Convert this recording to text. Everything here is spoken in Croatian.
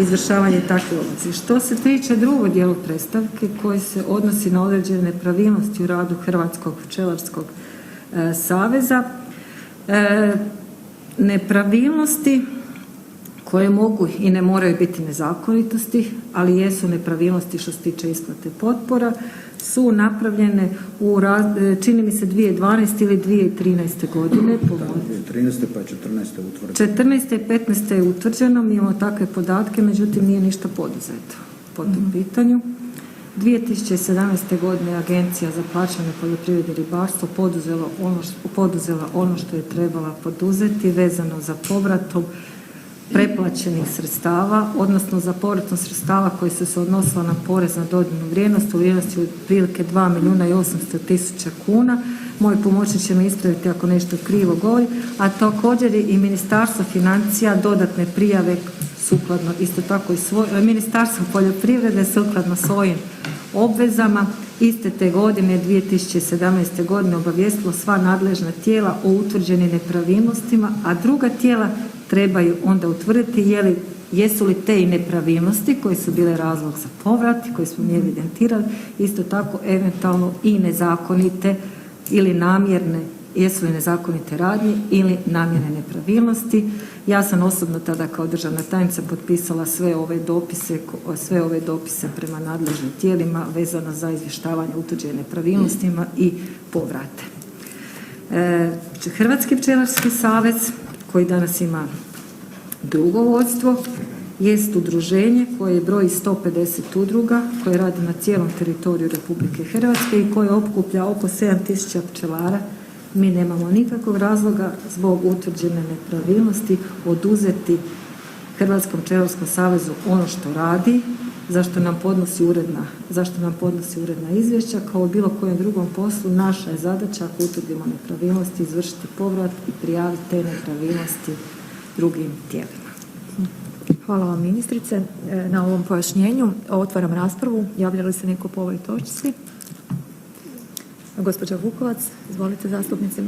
izvršavanje takve obveze. Što se tiče drugog dijela predstavke koji se odnosi na određene nepravilnosti u radu Hrvatskog pčelarskog saveza, nepravilnosti koje mogu i ne moraju biti nezakonitosti, ali jesu nepravilnosti što se tiče isplate potpora, su napravljene u, čini mi se, 2012. ili 2013. godine. 2013. pa 14. utvrđeno. 14. i 15. je utvrđeno, mi imamo takve podatke, međutim nije ništa poduzeto po tom pitanju. 2017. godine Agencija za plaćanje poljoprivrede i ribarstvo poduzela ono što je trebala poduzeti vezano za povratom preplaćenih sredstava, odnosno za povratom sredstava koji su se odnosila na porez na dodanu vrijednost u vrijednosti otprilike 2.800.000 kuna. Moj pomoćnik će me ispraviti ako nešto krivo govori, a također je i Ministarstvo financija dodatne prijave sukladno isto tako i Ministarstvo poljoprivrede sukladno svojim obvezama iste te godine 2017. godine obavijestilo sva nadležna tijela o utvrđenim nepravilnostima, a druga tijela trebaju onda utvrditi jesu li te nepravilnosti koje su bile razlog za povrat, koje smo mi evidentirali, isto tako eventualno i nezakonite ili namjerne, jesu li nezakonite radnje ili namjerne nepravilnosti. Ja sam osobno tada kao državna tajnica potpisala sve ove dopise prema nadležnim tijelima vezano za izvještavanje utvrđenim nepravilnostima i povrate. Hrvatski pčelarski savez koji danas ima drugo vodstvo jest udruženje koje broji 150 udruga koje radi na cijelom teritoriju Republike Hrvatske i koje okuplja oko 7.000 pčelara. Mi nemamo nikakvog razloga zbog utvrđene nepravilnosti oduzeti Hrvatskom pčelarskom savezu ono što radi, zašto nam podnosi uredna izvješća, kao u bilo kojem drugom poslu. Naša je zadaća, ako utvrdimo nepravilnosti, izvršiti povrat i prijaviti te nepravilnosti drugim tijelima. Hvala vam, ministrice, na ovom pojašnjenju. Otvaram raspravu. Javlja li se neko po ovoj točci? Gospođa Vukovac, izvolite, zastupnice.